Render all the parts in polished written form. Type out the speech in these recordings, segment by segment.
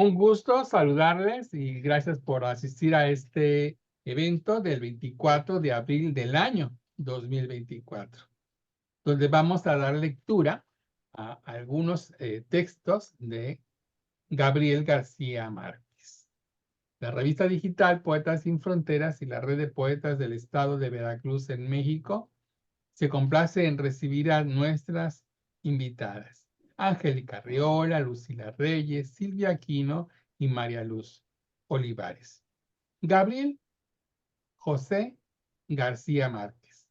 Un gusto saludarles y gracias por asistir a este evento del 24 de abril del año 2024, donde vamos a dar lectura a algunos textos de Gabriel García Márquez. La revista digital Poetas Sin Fronteras y la Red de Poetas del Estado de Veracruz en México se complace en recibir a nuestras invitadas, Angélica Arriola, Lucila Reyes, Silvia Aquino y María Luz Olivares. Gabriel José García Márquez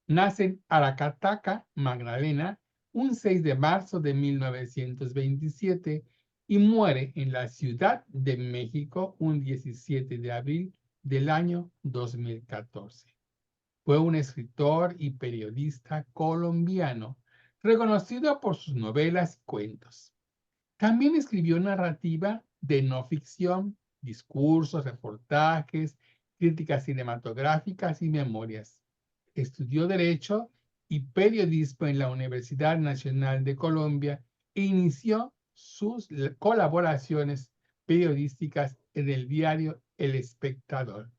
nace en Aracataca, Magdalena, un 6 de marzo de 1927 y muere en la Ciudad de México un 17 de abril del año 2014. Fue un escritor y periodista colombiano, reconocido por sus novelas y cuentos. También escribió narrativa de no ficción, discursos, reportajes, críticas cinematográficas y memorias. Estudió Derecho y Periodismo en la Universidad Nacional de Colombia e inició sus colaboraciones periodísticas en el diario El Espectador.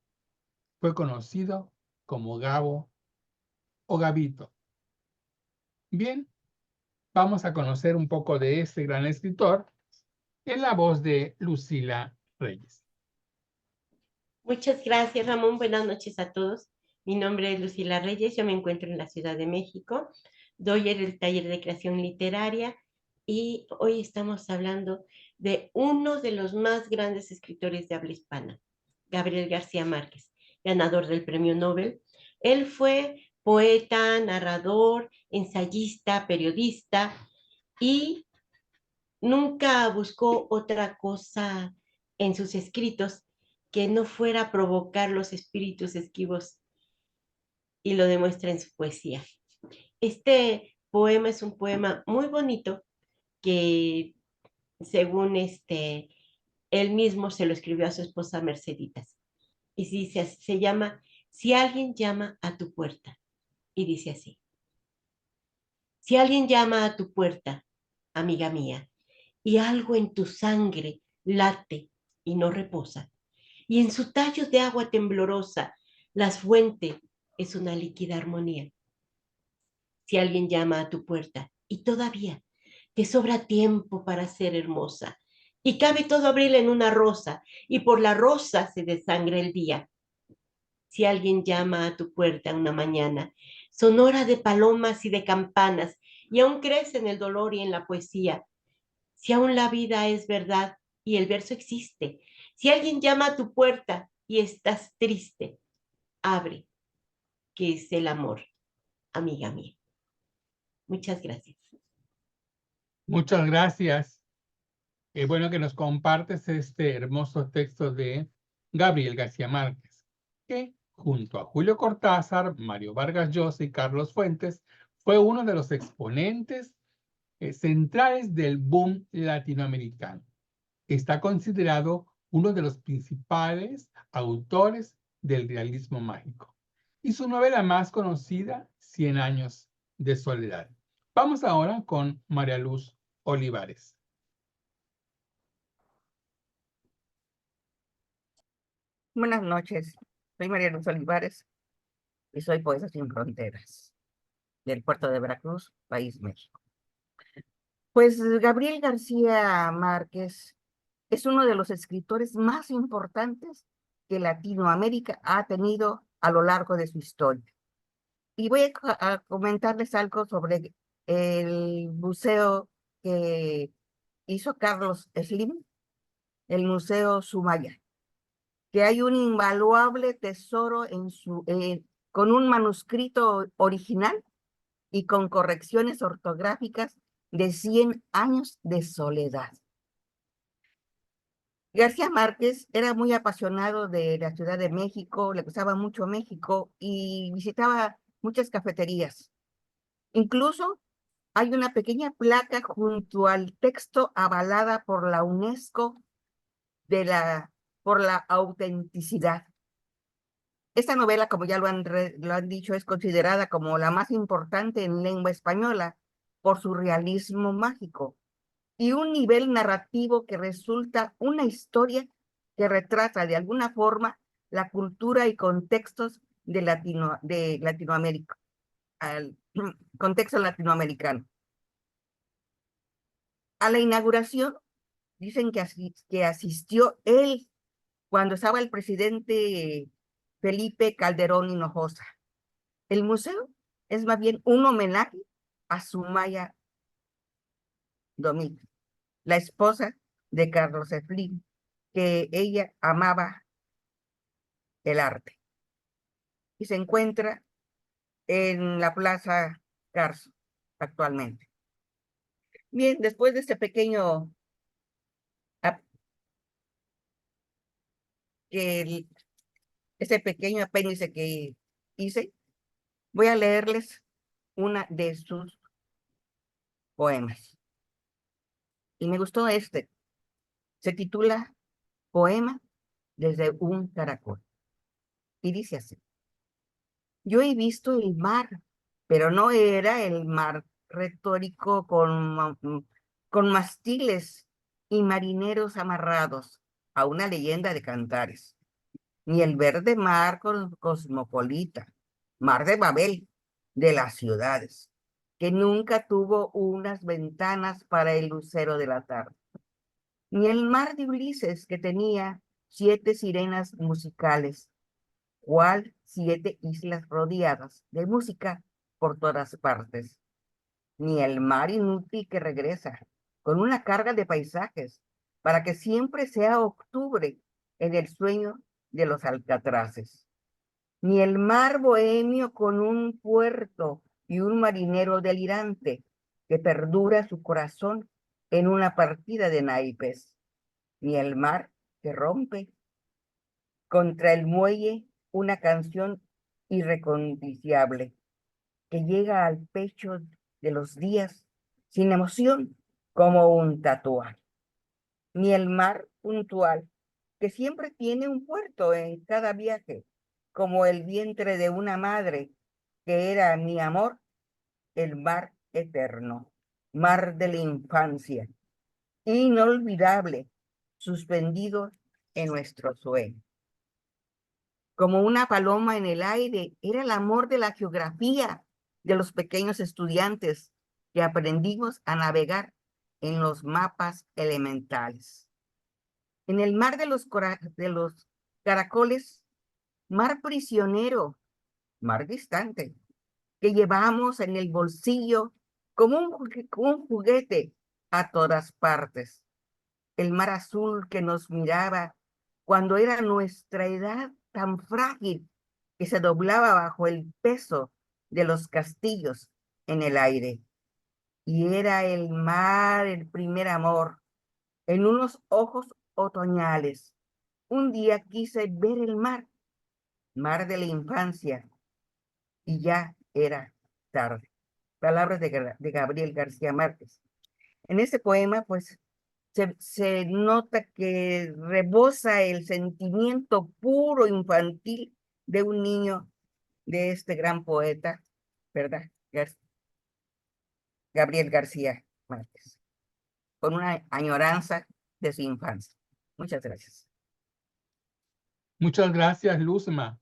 Fue conocido como Gabo o Gabito. Bien, vamos a conocer un poco de este gran escritor en la voz de Lucila Reyes. Muchas gracias, Ramón. Buenas noches a todos. Mi nombre es Lucila Reyes, yo me encuentro en la Ciudad de México. Doy el taller de creación literaria y hoy estamos hablando de uno de los más grandes escritores de habla hispana, Gabriel García Márquez, ganador del Premio Nobel. Él fue poeta, narrador, ensayista, periodista y nunca buscó otra cosa en sus escritos que no fuera provocar los espíritus esquivos, y lo demuestra en su poesía. Este poema es un poema muy bonito que, según él mismo se lo escribió a su esposa Merceditas. Y dice, se llama Si alguien llama a tu puerta. Y dice así: si alguien llama a tu puerta, amiga mía, y algo en tu sangre late y no reposa, y en su tallo de agua temblorosa las fuentes es una líquida armonía. Si alguien llama a tu puerta y todavía te sobra tiempo para ser hermosa, y cabe todo abril en una rosa, y por la rosa se desangra el día. Si alguien llama a tu puerta una mañana, sonora de palomas y de campanas, y aún crece en el dolor y en la poesía, si aún la vida es verdad y el verso existe, si alguien llama a tu puerta y estás triste, abre, que es el amor, amiga mía. Muchas gracias. Muchas gracias. Qué bueno que nos compartes este hermoso texto de Gabriel García Márquez, que junto a Julio Cortázar, Mario Vargas Llosa y Carlos Fuentes, fue uno de los exponentes centrales del boom latinoamericano. Está considerado uno de los principales autores del realismo mágico. Y su novela más conocida, Cien años de soledad. Vamos ahora con María Luz Olivares. Buenas noches, soy María Luz Olivares y soy Poeta Sin Fronteras, del puerto de Veracruz, país México. Pues Gabriel García Márquez es uno de los escritores más importantes que Latinoamérica ha tenido a lo largo de su historia. Y voy a comentarles algo sobre el museo que hizo Carlos Slim, el Museo Sumaya, que hay un invaluable tesoro con un manuscrito original y con correcciones ortográficas de 100 años de soledad. García Márquez era muy apasionado de la Ciudad de México, le gustaba mucho México y visitaba muchas cafeterías. Incluso hay una pequeña placa junto al texto avalada por la UNESCO por la autenticidad. Esta novela, como ya lo han dicho, es considerada como la más importante en lengua española por su realismo mágico. y un nivel narrativo que resulta una historia que retrata de alguna forma la cultura y contextos de Latinoamérica, al contexto latinoamericano. A la inauguración dicen que asistió él cuando estaba el presidente Felipe Calderón Hinojosa. El museo es más bien un homenaje a Sumaya Domínguez, la esposa de Carlos Slim, que ella amaba el arte. Y se encuentra en la Plaza Carso actualmente. Bien, después de este pequeño apéndice que hice, voy a leerles una de sus poemas. Y me gustó este. Se titula Poema desde un caracol. Y dice así: yo he visto el mar, pero no era el mar retórico con mastiles y marineros amarrados a una leyenda de cantares, ni el verde mar cosmopolita, mar de Babel, de las ciudades, que nunca tuvo unas ventanas para el lucero de la tarde, ni el mar de Ulises, que tenía 7 sirenas musicales, cual 7 islas rodeadas de música por todas partes, ni el mar inútil que regresa con una carga de paisajes para que siempre sea octubre en el sueño de los alcatraces, ni el mar bohemio con un puerto y un marinero delirante que perdura su corazón en una partida de naipes, ni el mar que rompe contra el muelle una canción irreconciliable que llega al pecho de los días sin emoción como un tatuaje, ni el mar puntual que siempre tiene un puerto en cada viaje, como el vientre de una madre que era mi amor, el mar eterno, mar de la infancia, inolvidable, suspendido en nuestro sueño. Como una paloma en el aire, era el amor de la geografía de los pequeños estudiantes que aprendimos a navegar en los mapas elementales. En el mar de los caracoles, mar prisionero, mar distante, que llevamos en el bolsillo como un juguete a todas partes. El mar azul que nos miraba cuando era nuestra edad tan frágil que se doblaba bajo el peso de los castillos en el aire. Y era el mar el primer amor, en unos ojos otoñales. Un día quise ver el mar, mar de la infancia, y ya era tarde. Palabras de Gabriel García Márquez. En este poema, pues, se nota que rebosa el sentimiento puro infantil de un niño, de este gran poeta, ¿verdad? Gabriel García Márquez, con una añoranza de su infancia. Muchas gracias. Muchas gracias, Luzma.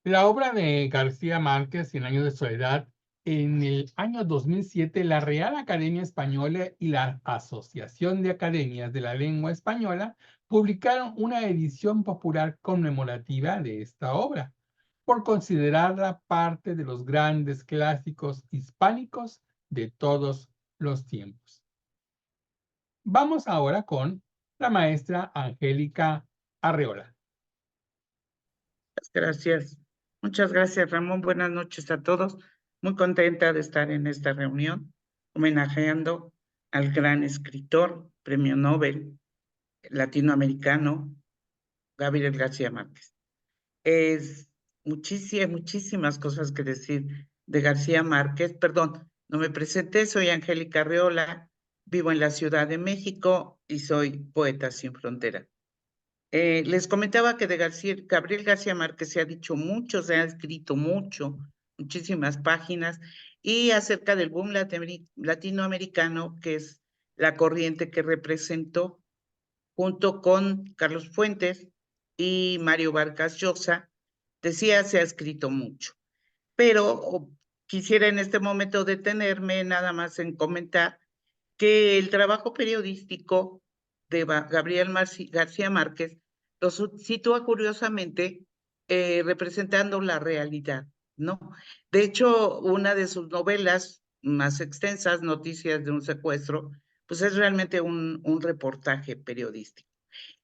La obra de García Márquez, Cien años de soledad, en el año 2007, la Real Academia Española y la Asociación de Academias de la Lengua Española publicaron una edición popular conmemorativa de esta obra, por considerarla parte de los grandes clásicos hispánicos de todos los tiempos. Vamos ahora con la maestra Angélica Arreola. Gracias. Muchas gracias, Ramón. Buenas noches a todos. Muy contenta de estar en esta reunión, homenajeando al gran escritor, premio Nobel latinoamericano, Gabriel García Márquez. Es muchísimas cosas que decir de García Márquez. Perdón, no me presenté, soy Angélica Arreola, vivo en la Ciudad de México y soy poeta sin frontera. Les comentaba que de Gabriel García Márquez se ha dicho mucho, se ha escrito mucho, muchísimas páginas, y acerca del boom latinoamericano, que es la corriente que representó junto con Carlos Fuentes y Mario Vargas Llosa. Decía, se ha escrito mucho, pero quisiera en este momento detenerme nada más en comentar que el trabajo periodístico de Gabriel García Márquez lo sitúa curiosamente representando la realidad, ¿no? De hecho, una de sus novelas más extensas, Noticias de un secuestro, pues es realmente un reportaje periodístico.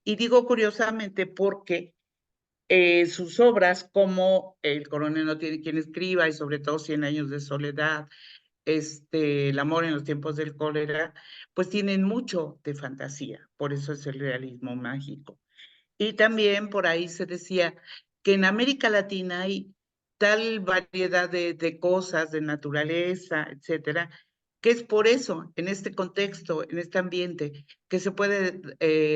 Y digo curiosamente porque sus obras como El coronel no tiene quien escriba y sobre todo 100 años de soledad, El amor en los tiempos del cólera, pues tienen mucho de fantasía, por eso es el realismo mágico. Y también por ahí se decía que en América Latina hay tal variedad de cosas, de naturaleza, etcétera, que es por eso, en este contexto, en este ambiente, que se puede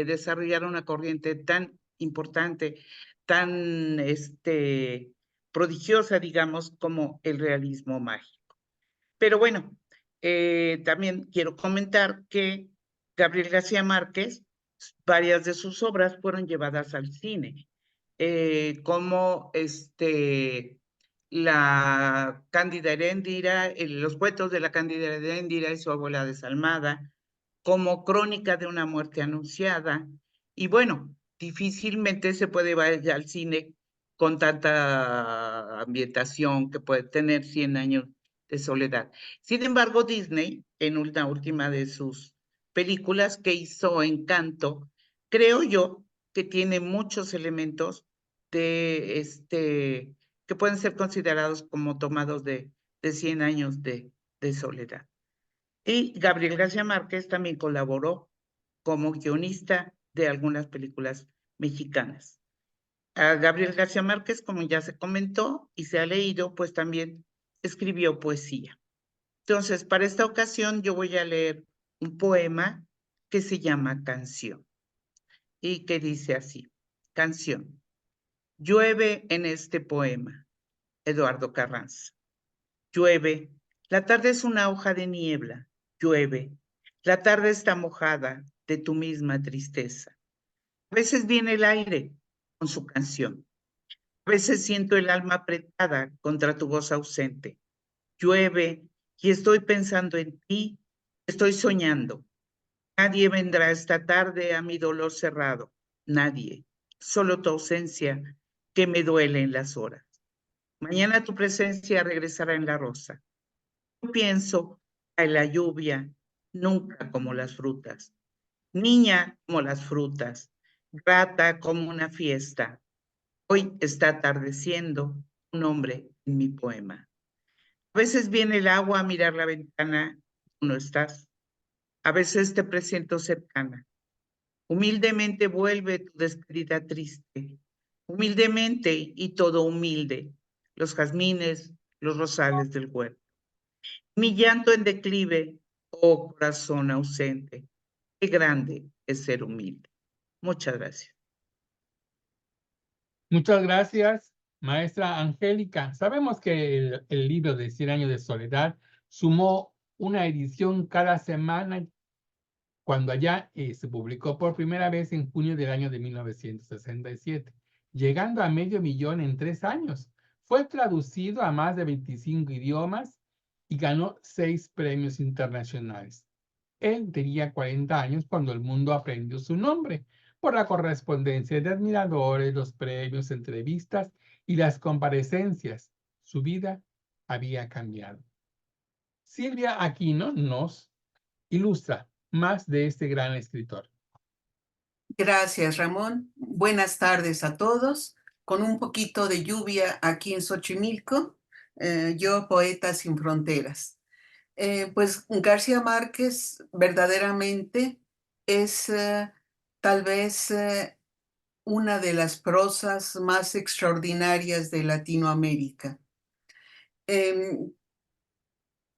desarrollar una corriente tan importante, tan prodigiosa, digamos, como el realismo mágico. Pero bueno, también quiero comentar que Gabriel García Márquez, varias de sus obras fueron llevadas al cine, como la Cándida Heréndira, los cuentos de la Cándida Heréndira y su abuela desalmada, como Crónica de una muerte anunciada. Y bueno, difícilmente se puede ir al cine con tanta ambientación que puede tener 100 años de soledad. Sin embargo, Disney, en una última de sus películas que hizo Encanto, creo yo que tiene muchos elementos de que pueden ser considerados como tomados de 100 años de soledad. Y Gabriel García Márquez también colaboró como guionista de algunas películas mexicanas. A Gabriel García Márquez, como ya se comentó y se ha leído, pues también escribió poesía. Entonces, para esta ocasión yo voy a leer un poema que se llama Canción y que dice así: Canción. Llueve en este poema, Eduardo Carranza. Llueve, la tarde es una hoja de niebla. Llueve, la tarde está mojada de tu misma tristeza. A veces viene el aire con su canción. A veces siento el alma apretada contra tu voz ausente. Llueve y estoy pensando en ti, estoy soñando. Nadie vendrá esta tarde a mi dolor cerrado. Nadie, solo tu ausencia que me duele en las horas. Mañana tu presencia regresará en la rosa. Yo pienso en la lluvia, nunca como las frutas. Niña como las frutas, grata como una fiesta. Hoy está atardeciendo un hombre en mi poema. A veces viene el agua a mirar la ventana, tú no estás. A veces te presiento cercana. Humildemente vuelve tu despedida triste. Humildemente y todo humilde. Los jazmines, los rosales del huerto. Mi llanto en declive, oh corazón ausente. Qué grande es ser humilde. Muchas gracias. Muchas gracias, maestra Angélica. Sabemos que el libro de 100 años de soledad sumó una edición cada semana cuando allá se publicó por primera vez en junio del año de 1967, llegando a 500,000 en 3 años. Fue traducido a más de 25 idiomas y ganó 6 premios internacionales. Él tenía 40 años cuando el mundo aprendió su nombre por la correspondencia de admiradores, los premios, entrevistas y las comparecencias. Su vida había cambiado. Silvia Aquino nos ilustra más de este gran escritor. Gracias, Ramón. Buenas tardes a todos. Con un poquito de lluvia aquí en Xochimilco, yo, poeta sin fronteras. Pues García Márquez verdaderamente es tal vez una de las prosas más extraordinarias de Latinoamérica.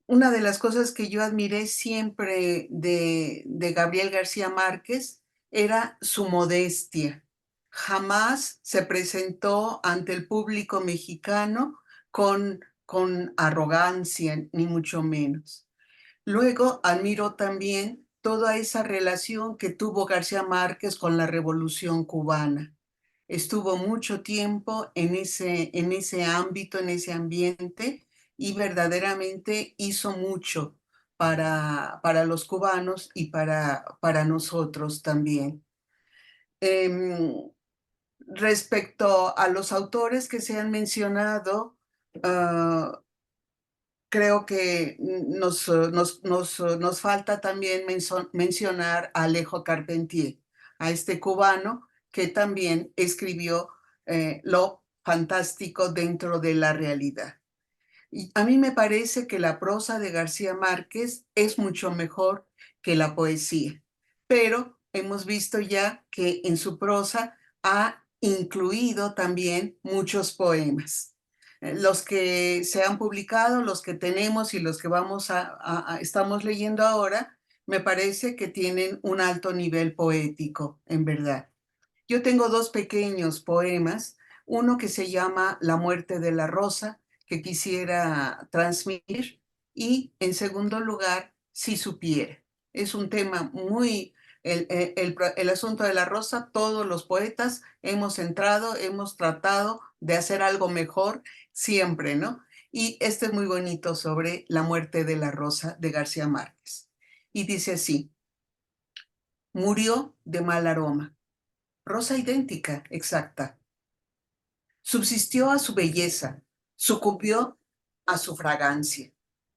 Una de las cosas que yo admiré siempre de Gabriel García Márquez era su modestia. Jamás se presentó ante el público mexicano con con arrogancia, ni mucho menos. Luego admiro también toda esa relación que tuvo García Márquez con la Revolución Cubana. Estuvo mucho tiempo en ese ámbito, en ese ambiente, y verdaderamente hizo mucho para los cubanos y para nosotros también. Respecto a los autores que se han mencionado, creo que nos falta también mencionar a Alejo Carpentier, a este cubano que también escribió lo fantástico dentro de la realidad. Y a mí me parece que la prosa de García Márquez es mucho mejor que la poesía, pero hemos visto ya que en su prosa ha incluido también muchos poemas. Los que se han publicado, los que tenemos y los que estamos leyendo ahora, me parece que tienen un alto nivel poético, en verdad. Yo tengo dos pequeños poemas, uno que se llama La muerte de la rosa, que quisiera transmitir, y en segundo lugar, Si supiera. Es un tema muy, el asunto de la rosa, todos los poetas hemos entrado, hemos tratado de hacer algo mejor siempre, ¿no? Y este es muy bonito sobre la muerte de la rosa de García Márquez. Y dice así: murió de mal aroma. Rosa idéntica, exacta. Subsistió a su belleza, sucumbió a su fragancia.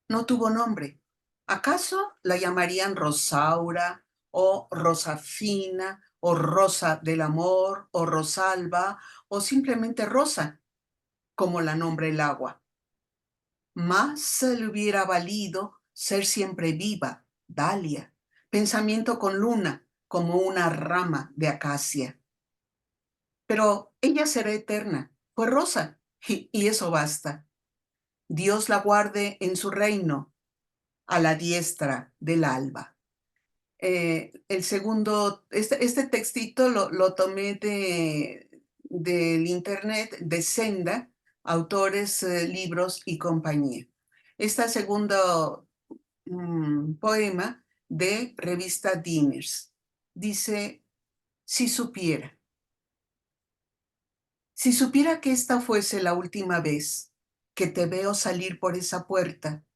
No tuvo nombre. ¿Acaso la llamarían Rosaura o Rosafina o Rosa del Amor o Rosalba o simplemente Rosa, como la nombra el agua? Más se le hubiera valido ser siempre viva, Dalia, pensamiento con luna, como una rama de acacia. Pero ella será eterna, fue Rosa, y eso basta. Dios la guarde en su reino, a la diestra del alba. El segundo, este textito lo tomé del internet, de Senda, autores, libros y compañía. Este segundo poema de revista Dinners dice: si supiera. Si supiera que esta fuese la última vez que te veo salir por esa puerta,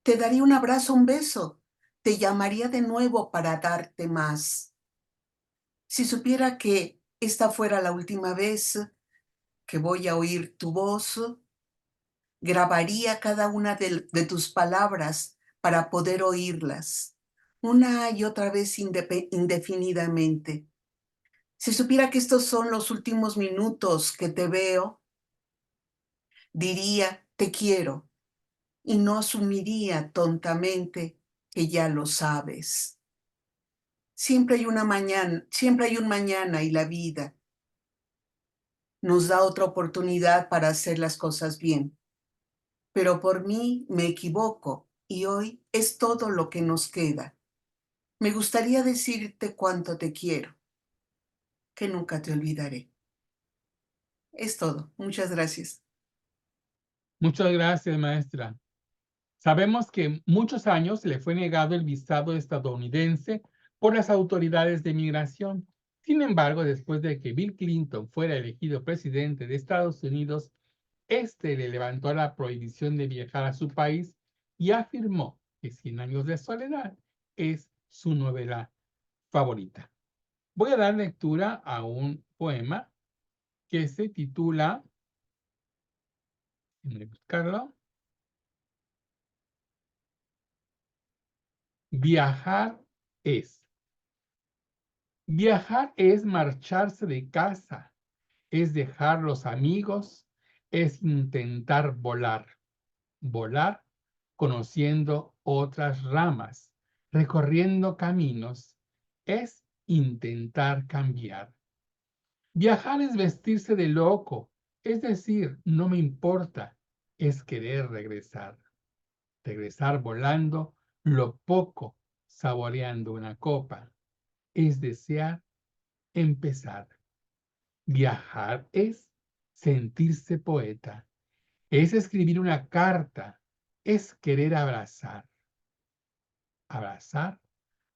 te daría un abrazo, un beso, te llamaría de nuevo para darte más. Si supiera que esta fuera la última vez que voy a oír tu voz, grabaría cada una de tus palabras para poder oírlas, una y otra vez indefinidamente. Si supiera que estos son los últimos minutos que te veo, diría te quiero y no asumiría tontamente que ya lo sabes. Siempre hay un mañana y la vida nos da otra oportunidad para hacer las cosas bien. Pero por mí me equivoco y hoy es todo lo que nos queda. Me gustaría decirte cuánto te quiero, que nunca te olvidaré. Es todo. Muchas gracias. Muchas gracias, maestra. Sabemos que muchos años le fue negado el visado estadounidense por las autoridades de migración. Sin embargo, después de que Bill Clinton fuera elegido presidente de Estados Unidos, este le levantó la prohibición de viajar a su país y afirmó que 100 años de soledad es su novela favorita. Voy a dar lectura a un poema que se titula, déjenme buscarlo, Viajar es. Viajar es marcharse de casa, es dejar los amigos, es intentar volar. Volar conociendo otras ramas, recorriendo caminos, es intentar cambiar. Viajar es vestirse de loco, es decir, no me importa, es querer regresar. Regresar volando lo poco, saboreando una copa, es desear empezar. Viajar es sentirse poeta, es escribir una carta, es querer abrazar. Abrazar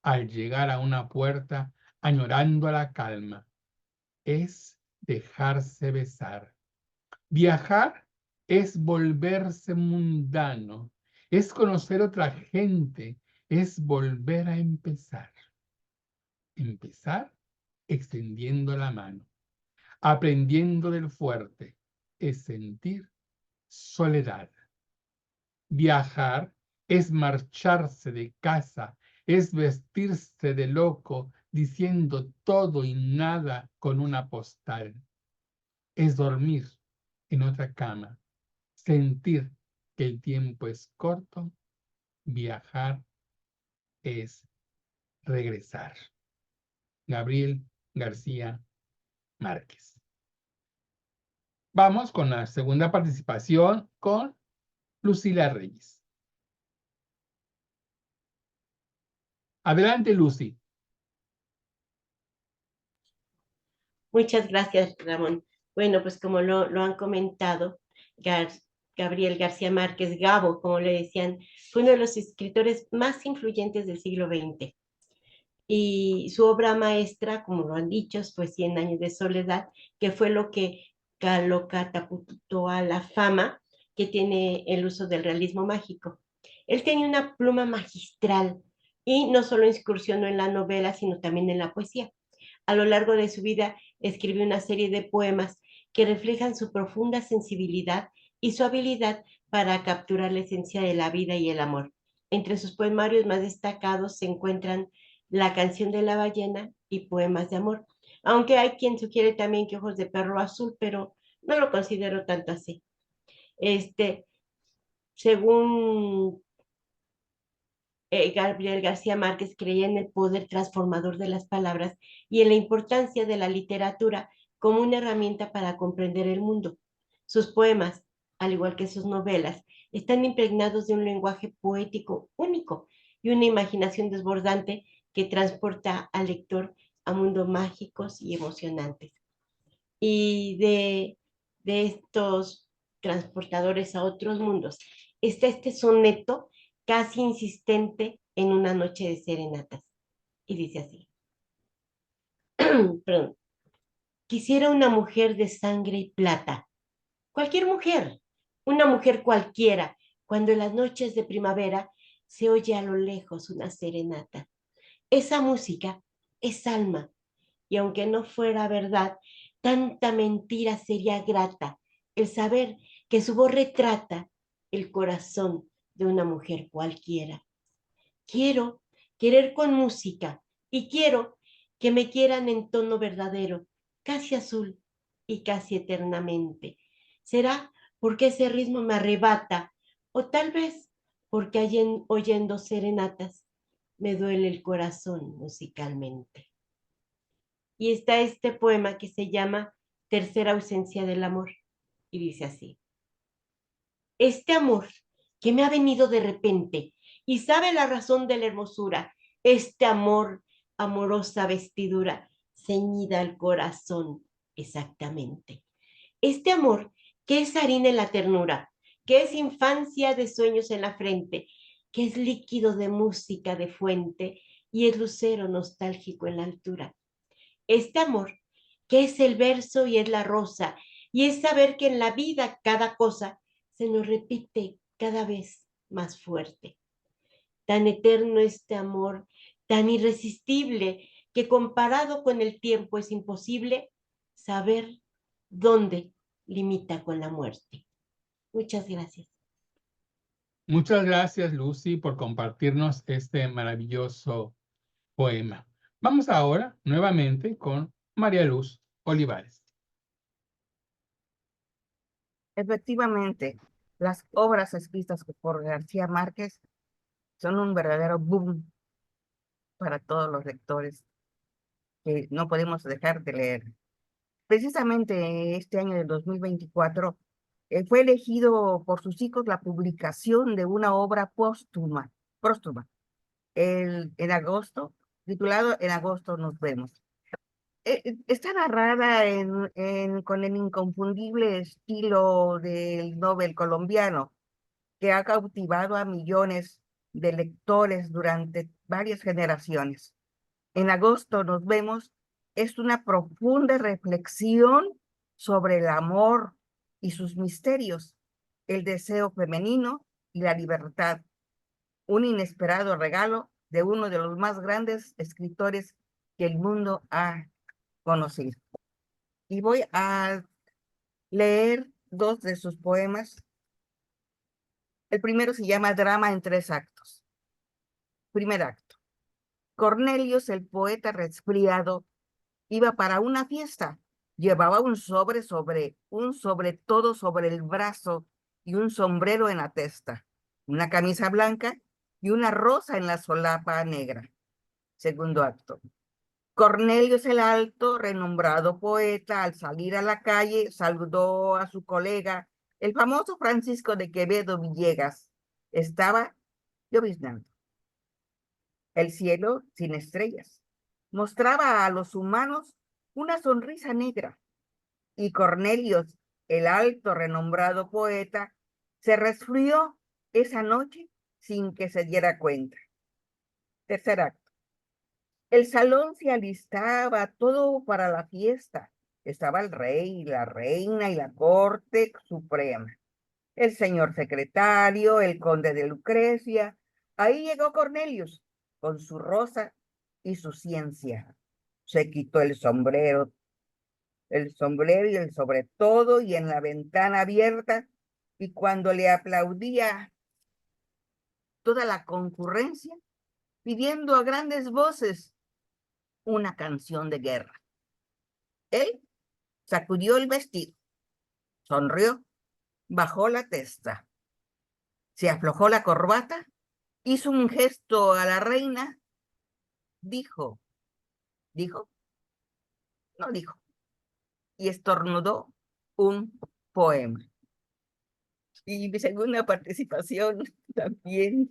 al llegar a una puerta, añorando la calma, es dejarse besar. Viajar es volverse mundano, es conocer otra gente, es volver a empezar. Empezar extendiendo la mano, aprendiendo del fuerte, es sentir soledad. Viajar es marcharse de casa, es vestirse de loco, diciendo todo y nada con una postal. Es dormir en otra cama, sentir que el tiempo es corto. Viajar es regresar. Gabriel García Márquez. Vamos con la segunda participación con Lucila Reyes. Adelante, Lucy. Muchas gracias, Ramón. Bueno, pues como lo han comentado, Gabriel García Márquez, Gabo, como le decían, fue uno de los escritores más influyentes del siglo XX. Y su obra maestra, como lo han dicho, fue Cien años de soledad, que fue lo que lo catapultó a la fama que tiene el uso del realismo mágico. Él tenía una pluma magistral y no solo incursionó en la novela, sino también en la poesía. A lo largo de su vida escribió una serie de poemas que reflejan su profunda sensibilidad y su habilidad para capturar la esencia de la vida y el amor. Entre sus poemarios más destacados se encuentran La canción de la ballena y Poemas de amor, aunque hay quien sugiere también que Ojos de perro azul, pero no lo considero tanto así. Según Gabriel García Márquez, creía en el poder transformador de las palabras y en la importancia de la literatura como una herramienta para comprender el mundo. Sus poemas, al igual que sus novelas, están impregnados de un lenguaje poético único y una imaginación desbordante que transporta al lector a mundos mágicos y emocionantes. Y de estos transportadores a otros mundos está este soneto casi insistente en Una noche de serenatas. Y dice así, perdón, quisiera una mujer de sangre y plata, cualquier mujer, una mujer cualquiera, cuando en las noches de primavera se oye a lo lejos una serenata. Esa música es alma, y aunque no fuera verdad, tanta mentira sería grata el saber que su voz retrata el corazón de una mujer cualquiera. Quiero querer con música y quiero que me quieran en tono verdadero, casi azul y casi eternamente. ¿Será porque ese ritmo me arrebata o tal vez porque oyendo serenatas me duele el corazón musicalmente? Y está este poema que se llama Tercera ausencia del amor y dice así: este amor que me ha venido de repente y sabe la razón de la hermosura, este amor, amorosa vestidura, ceñida al corazón exactamente. Este amor que es harina en la ternura, que es infancia de sueños en la frente, que es líquido de música de fuente y es lucero nostálgico en la altura. Este amor que es el verso y es la rosa, y es saber que en la vida cada cosa se nos repite cada vez más fuerte. Tan eterno este amor, tan irresistible, que comparado con el tiempo es imposible saber dónde limita con la muerte. Muchas gracias. Muchas gracias, Lucy, por compartirnos este maravilloso poema. Vamos ahora nuevamente con María Luz Olivares. Efectivamente, las obras escritas por García Márquez son un verdadero boom para todos los lectores que no podemos dejar de leer. Precisamente este año del 2024 fue elegido por sus hijos la publicación de una obra póstuma, en agosto, titulado En agosto nos vemos. Está narrada con el inconfundible estilo del Nobel colombiano, que ha cautivado a millones de lectores durante varias generaciones. En agosto nos vemos, es una profunda reflexión sobre el amor y sus misterios, el deseo femenino y la libertad, un inesperado regalo de uno de los más grandes escritores que el mundo ha conocido. Y voy a leer dos de sus poemas. El primero se llama Drama en 3 actos. Primer acto. Cornelius, el poeta resfriado, iba para una fiesta. Llevaba un sobre todo sobre el brazo y un sombrero en la testa, una camisa blanca y una rosa en la solapa negra. Segundo acto. Cornelius el Alto, renombrado poeta, al salir a la calle, saludó a su colega, el famoso Francisco de Quevedo Villegas. Estaba lloviznando. El cielo sin estrellas mostraba a los humanos una sonrisa negra, y Cornelius, el alto renombrado poeta, se resfrió esa noche sin que se diera cuenta. Tercer acto. El salón se alistaba todo para la fiesta. Estaba el rey, la reina y la corte suprema. El señor secretario, el conde de Lucrecia. Ahí llegó Cornelius con su rosa y su ciencia. Se quitó el sombrero y el sobre todo y en la ventana abierta, y cuando le aplaudía toda la concurrencia, pidiendo a grandes voces una canción de guerra. Él sacudió el vestido, sonrió, bajó la testa, se aflojó la corbata, hizo un gesto a la reina, dijo, no dijo, y estornudó un poema. Y mi segunda participación también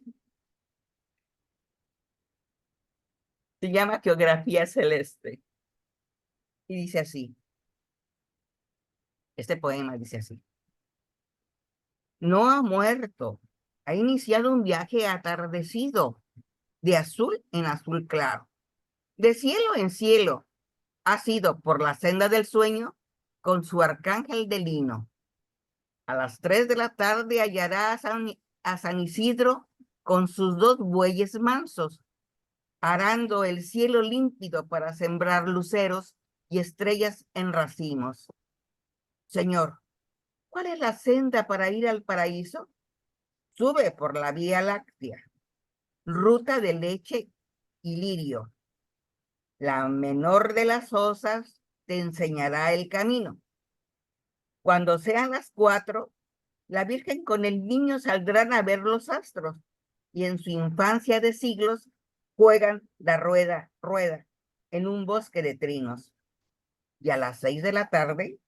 se llama Geografía Celeste. Y dice así, este poema dice así: no ha muerto, ha iniciado un viaje atardecido, de azul en azul claro, de cielo en cielo, ha sido por la senda del sueño con su arcángel de lino. A las 3 de la tarde hallará a San Isidro con sus 2 bueyes mansos, arando el cielo límpido para sembrar luceros y estrellas en racimos. Señor, ¿cuál es la senda para ir al paraíso? Sube por la Vía Láctea, ruta de leche y lirio. La menor de las osas te enseñará el camino. Cuando sean las 4, la Virgen con el niño saldrán a ver los astros, y en su infancia de siglos juegan la rueda en un bosque de trinos. Y a las 6 de la tarde,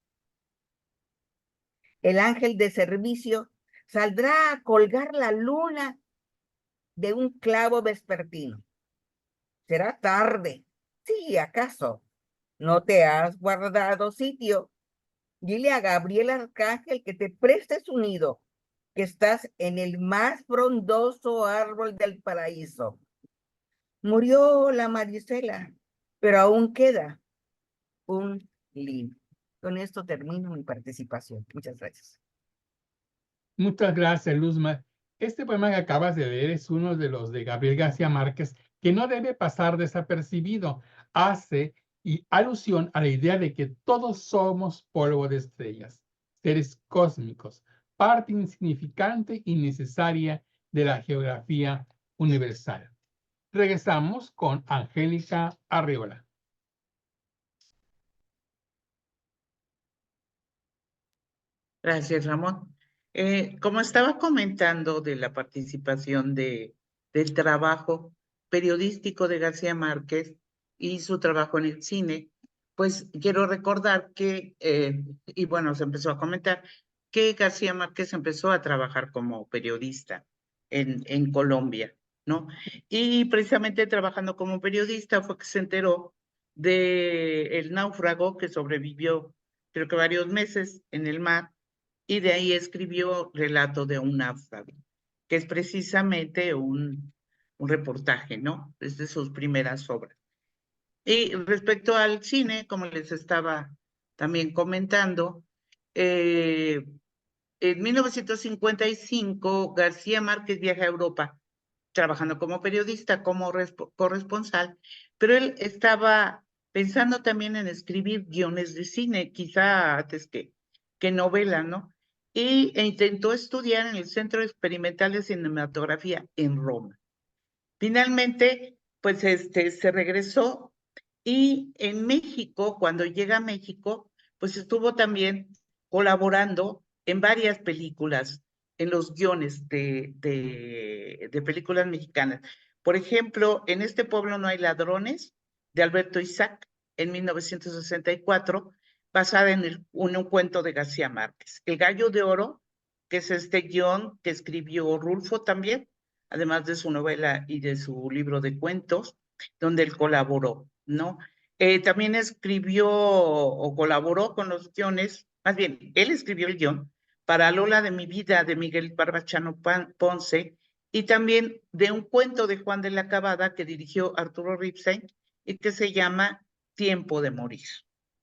el ángel de servicio saldrá a colgar la luna de un clavo vespertino. Será tarde. Sí, ¿acaso no te has guardado sitio? Dile a Gabriel Arcángel que te preste su nido, que estás en el más frondoso árbol del paraíso. Murió la Marisela, pero aún queda un lino. Con esto termino mi participación. Muchas gracias. Muchas gracias, Luzma. Este poema que acabas de leer es uno de los de Gabriel García Márquez, que no debe pasar desapercibido. Hace alusión a la idea de que todos somos polvo de estrellas, seres cósmicos, parte insignificante y necesaria de la geografía universal. Regresamos con Angélica Arriola. Gracias, Ramón. Como estaba comentando de la participación del trabajo periodístico de García Márquez y su trabajo en el cine, pues quiero recordar que, y bueno, se empezó a comentar que García Márquez empezó a trabajar como periodista en Colombia, ¿no? Y precisamente trabajando como periodista fue que se enteró de el náufrago que sobrevivió, creo que varios meses en el mar, y de ahí escribió Relato de un náufrago, que es precisamente un reportaje, ¿no? Es de sus primeras obras. Y respecto al cine, como les estaba también comentando, en 1955 García Márquez viaja a Europa trabajando como periodista, como corresponsal, pero él estaba pensando también en escribir guiones de cine, quizá antes que novela, ¿no? E intentó estudiar en el Centro Experimental de Cinematografía en Roma. Finalmente, pues se regresó y en México, cuando llega a México, pues estuvo también colaborando en varias películas, en los guiones de películas mexicanas. Por ejemplo, En este pueblo no hay ladrones, de Alberto Isaac, en 1964, basada en un cuento de García Márquez. El Gallo de Oro, que es este guión que escribió Rulfo también, además de su novela y de su libro de cuentos, donde él colaboró, ¿no? También escribió o colaboró con los guiones, más bien, él escribió el guión para Lola de mi vida, de Miguel Barbachano Ponce, y también de un cuento de Juan de la Cabada que dirigió Arturo Ripstein y que se llama Tiempo de morir.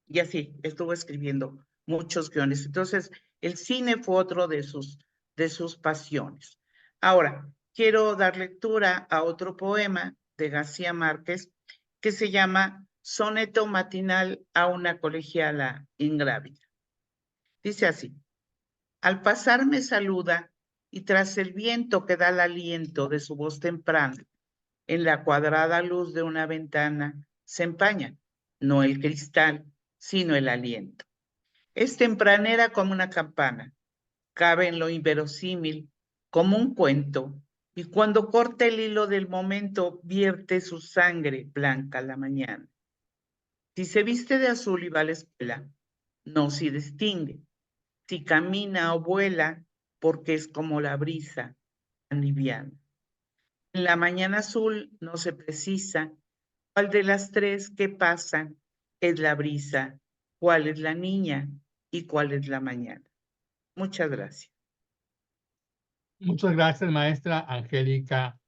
Y así, estuvo escribiendo muchos guiones. Entonces, el cine fue otro de sus pasiones. Ahora, quiero dar lectura a otro poema de García Márquez que se llama Soneto matinal a una colegiala ingrávida. Dice así: al pasar me saluda y tras el viento que da el aliento de su voz temprana, en la cuadrada luz de una ventana se empaña, no el cristal, sino el aliento. Es tempranera como una campana, cabe en lo inverosímil como un cuento, y cuando corta el hilo del momento vierte su sangre blanca la mañana. Si se viste de azul y va a la escuela, no se distingue. Si camina o vuela, porque es como la brisa tan liviana. En la mañana azul no se precisa cuál de las tres que pasan es la brisa, cuál es la niña y cuál es la mañana. Muchas gracias. Muchas gracias, maestra Angélica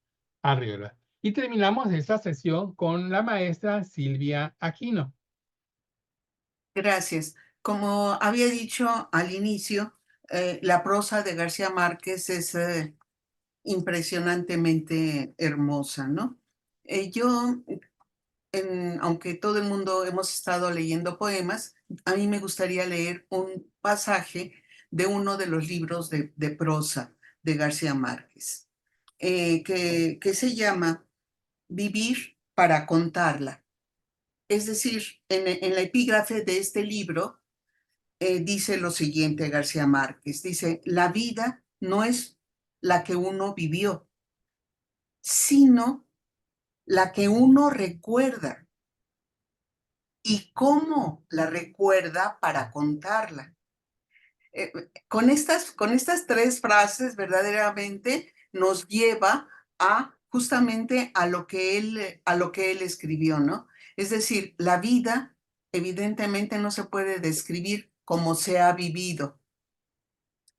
Arriola. Y terminamos esta sesión con la maestra Silvia Aquino. Gracias. Como había dicho al inicio, la prosa de García Márquez es impresionantemente hermosa, ¿no? Yo, aunque todo el mundo hemos estado leyendo poemas, a mí me gustaría leer un pasaje de uno de los libros de prosa de García Márquez, que se llama Vivir para contarla. Es decir, en la epígrafe de este libro dice lo siguiente García Márquez, dice, la vida no es la que uno vivió, sino la que uno recuerda y cómo la recuerda para contarla. Con estas tres frases verdaderamente nos lleva a justamente a lo que él escribió, ¿no? Es decir, la vida evidentemente no se puede describir como se ha vivido,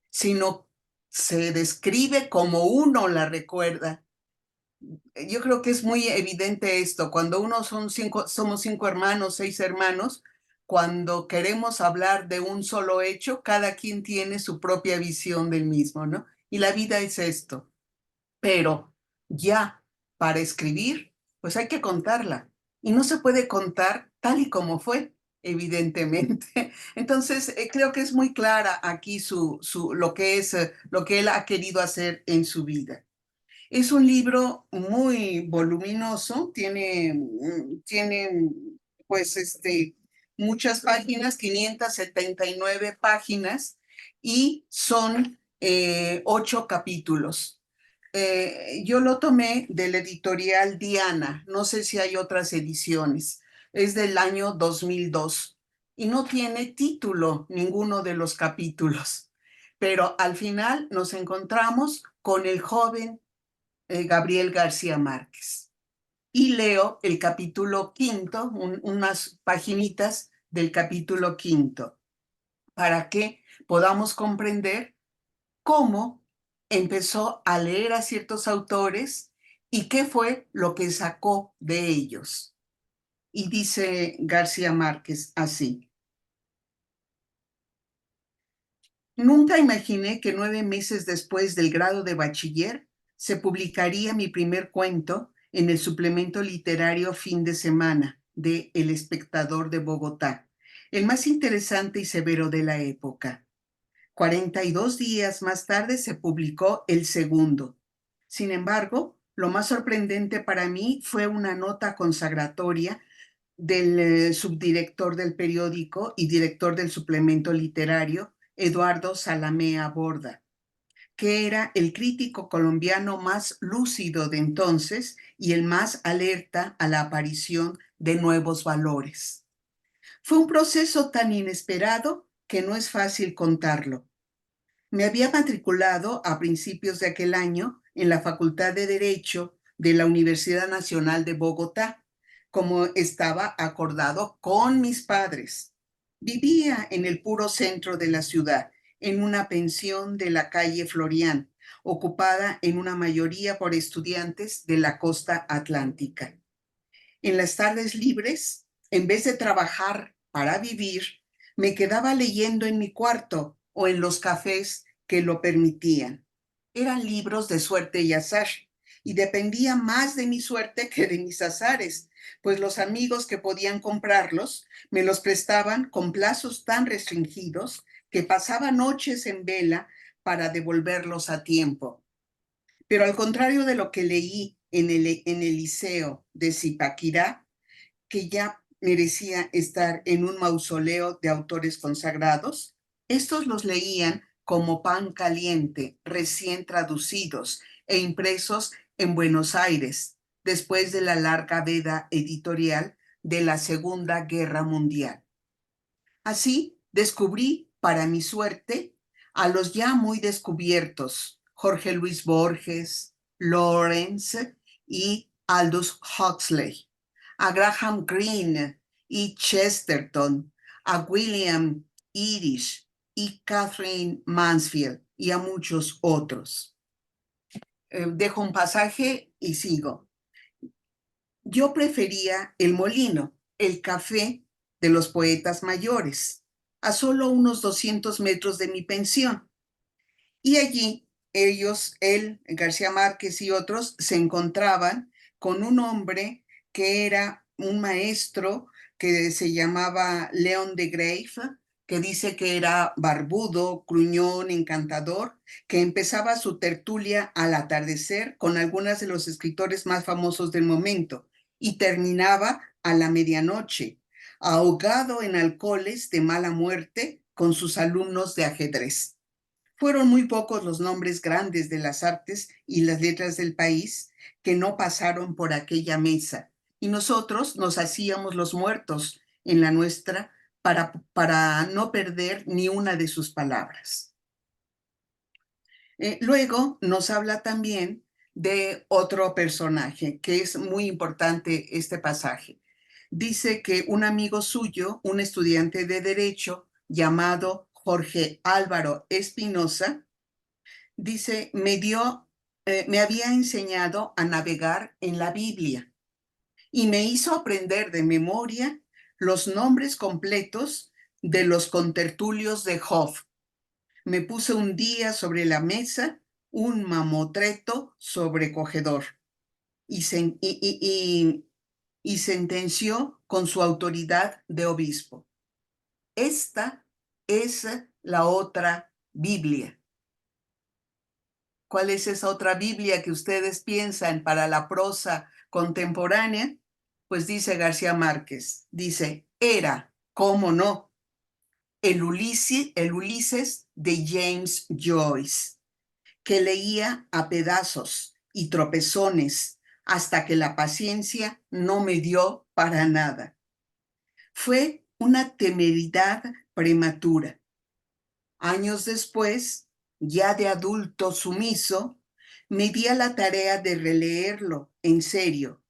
sino se describe como uno la recuerda. Yo creo que es muy evidente esto, cuando somos 5 hermanos, 6 hermanos, cuando queremos hablar de un solo hecho, cada quien tiene su propia visión del mismo, ¿no? Y la vida es esto. Pero ya para escribir, pues hay que contarla. Y no se puede contar tal y como fue, evidentemente. Entonces, creo que es muy clara aquí lo que él ha querido hacer en su vida. Es un libro muy voluminoso, tiene pues muchas páginas, 579 páginas, y son 8 capítulos. Yo lo tomé del editorial Diana, no sé si hay otras ediciones, es del año 2002 y no tiene título ninguno de los capítulos, pero al final nos encontramos con el joven Gabriel García Márquez. y leo el capítulo 5, unas paginitas del capítulo 5, para que podamos comprender cómo empezó a leer a ciertos autores y qué fue lo que sacó de ellos. Y dice García Márquez así: nunca imaginé que 9 meses después del grado de bachiller se publicaría mi primer cuento en el suplemento literario Fin de Semana de El Espectador de Bogotá, el más interesante y severo de la época. 42 días más tarde se publicó el segundo. Sin embargo, lo más sorprendente para mí fue una nota consagratoria del subdirector del periódico y director del suplemento literario, Eduardo Salamea Borda, que era el crítico colombiano más lúcido de entonces y el más alerta a la aparición de nuevos valores. Fue un proceso tan inesperado que no es fácil contarlo. Me había matriculado a principios de aquel año en la Facultad de Derecho de la Universidad Nacional de Bogotá, como estaba acordado con mis padres. Vivía en el puro centro de la ciudad, en una pensión de la calle Florián, ocupada en una mayoría por estudiantes de la costa atlántica. En las tardes libres, en vez de trabajar para vivir, me quedaba leyendo en mi cuarto o en los cafés que lo permitían. Eran libros de suerte y azar, y dependía más de mi suerte que de mis azares, pues los amigos que podían comprarlos me los prestaban con plazos tan restringidos que pasaba noches en vela para devolverlos a tiempo. Pero al contrario de lo que leí en el liceo de Zipaquirá, que ya merecía estar en un mausoleo de autores consagrados, estos los leían como pan caliente, recién traducidos e impresos en Buenos Aires, después de la larga veda editorial de la Segunda Guerra Mundial. Así descubrí, para mi suerte, a los ya muy descubiertos Jorge Luis Borges, Lawrence y Aldous Huxley, a Graham Greene y Chesterton, a William Irish y Catherine Mansfield y a muchos otros. Dejo un pasaje y sigo. Yo prefería el molino, el café de los poetas mayores, a solo unos 200 metros de mi pensión. Y allí ellos, él, García Márquez y otros, se encontraban con un hombre que era un maestro que se llamaba León de Greiff, que dice que era barbudo, gruñón, encantador, que empezaba su tertulia al atardecer con algunos de los escritores más famosos del momento y terminaba a la medianoche, ahogado en alcoholes de mala muerte con sus alumnos de ajedrez. Fueron muy pocos los nombres grandes de las artes y las letras del país que no pasaron por aquella mesa, y nosotros nos hacíamos los muertos en la nuestra para no perder ni una de sus palabras. Luego nos habla también de otro personaje, que es muy importante este pasaje. Dice que un amigo suyo, un estudiante de Derecho llamado Jorge Álvaro Espinosa, dice, me había enseñado a navegar en la Biblia y me hizo aprender de memoria los nombres completos de los contertulios de Job. Me puse un día sobre la mesa un mamotreto sobrecogedor y sentenció con su autoridad de obispo. Esta es la otra Biblia. ¿Cuál es esa otra Biblia que ustedes piensan para la prosa contemporánea? Pues dice García Márquez, dice, era, ¿cómo no?, el Ulises de James Joyce, que leía a pedazos y tropezones hasta que la paciencia no me dio para nada. Fue una temeridad prematura. Años después, ya de adulto sumiso, me di a la tarea de releerlo en serio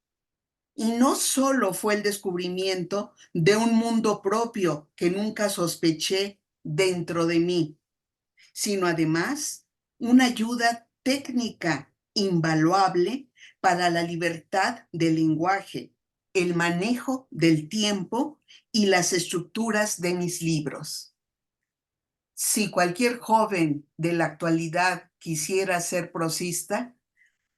Y no solo fue el descubrimiento de un mundo propio que nunca sospeché dentro de mí, sino además una ayuda técnica invaluable para la libertad del lenguaje, el manejo del tiempo y las estructuras de mis libros. Si cualquier joven de la actualidad quisiera ser prosista,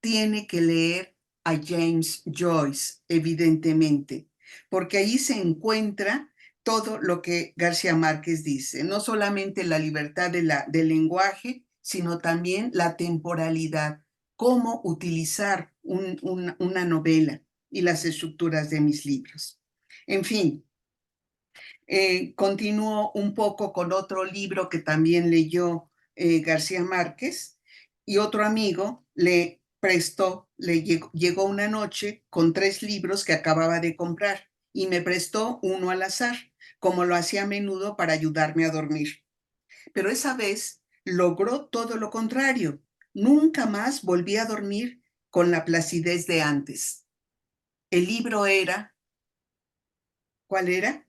tiene que leer a James Joyce, evidentemente, porque ahí se encuentra todo lo que García Márquez dice, no solamente la libertad del lenguaje, sino también la temporalidad, cómo utilizar una novela y las estructuras de mis libros. En fin, continúo un poco con otro libro que también leyó García Márquez, y otro amigo le prestó, llegó una noche con 3 libros que acababa de comprar y me prestó uno al azar, como lo hacía a menudo para ayudarme a dormir. Pero esa vez logró todo lo contrario. Nunca más volví a dormir con la placidez de antes. El libro era, ¿cuál era?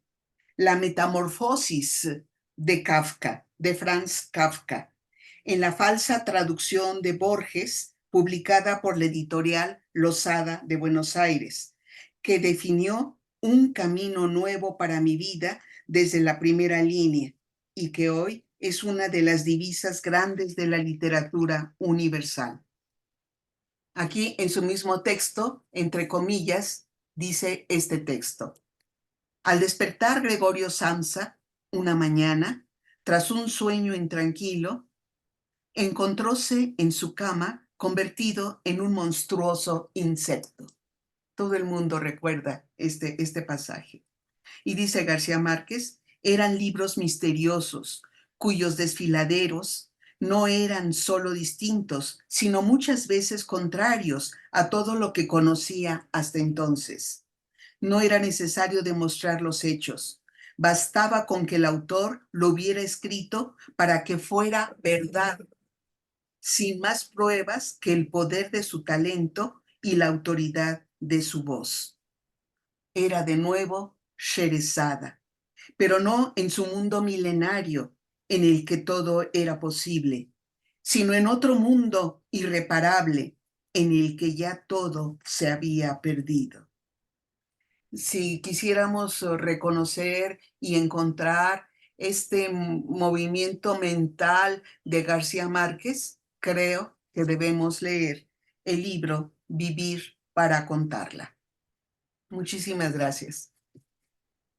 La metamorfosis de Kafka, de Franz Kafka, en la falsa traducción de Borges, publicada por la editorial Losada de Buenos Aires, que definió un camino nuevo para mi vida desde la primera línea y que hoy es una de las divisas grandes de la literatura universal. Aquí en su mismo texto, entre comillas, dice este texto. Al despertar Gregorio Samsa una mañana, tras un sueño intranquilo, encontróse en su cama convertido en un monstruoso insecto. Todo el mundo recuerda este pasaje. Y dice García Márquez, eran libros misteriosos, cuyos desfiladeros no eran solo distintos, sino muchas veces contrarios a todo lo que conocía hasta entonces. No era necesario demostrar los hechos. Bastaba con que el autor lo hubiera escrito para que fuera verdad, sin más pruebas que el poder de su talento y la autoridad de su voz. Era de nuevo Sherezada, pero no en su mundo milenario en el que todo era posible, sino en otro mundo irreparable en el que ya todo se había perdido. Si quisiéramos reconocer y encontrar este movimiento mental de García Márquez, creo que debemos leer el libro Vivir para contarla. Muchísimas gracias.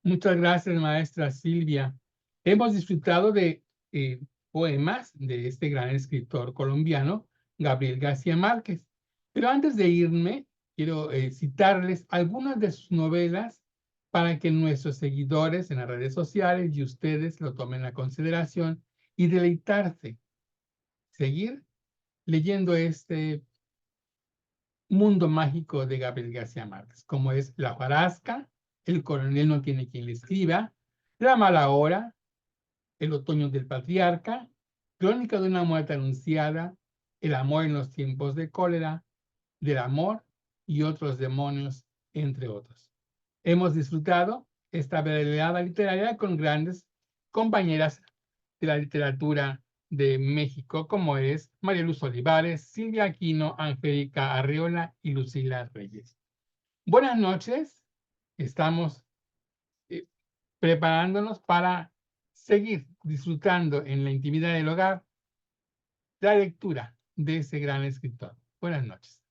Muchas gracias, maestra Silvia. Hemos disfrutado de poemas de este gran escritor colombiano, Gabriel García Márquez. Pero antes de irme, quiero citarles algunas de sus novelas para que nuestros seguidores en las redes sociales y ustedes lo tomen a consideración y deleitarse, seguir leyendo este mundo mágico de Gabriel García Márquez, como es La hojarasca, El coronel no tiene quien le escriba, La mala hora, El otoño del patriarca, Crónica de una muerte anunciada, El amor en los tiempos de cólera, Del amor y otros demonios, entre otros. Hemos disfrutado esta velada literaria con grandes compañeras de la literatura de México, como es María Luz Olivares, Silvia Aquino, Angélica Arreola y Lucila Reyes. Buenas noches. Estamos preparándonos para seguir disfrutando en la intimidad del hogar la lectura de ese gran escritor. Buenas noches.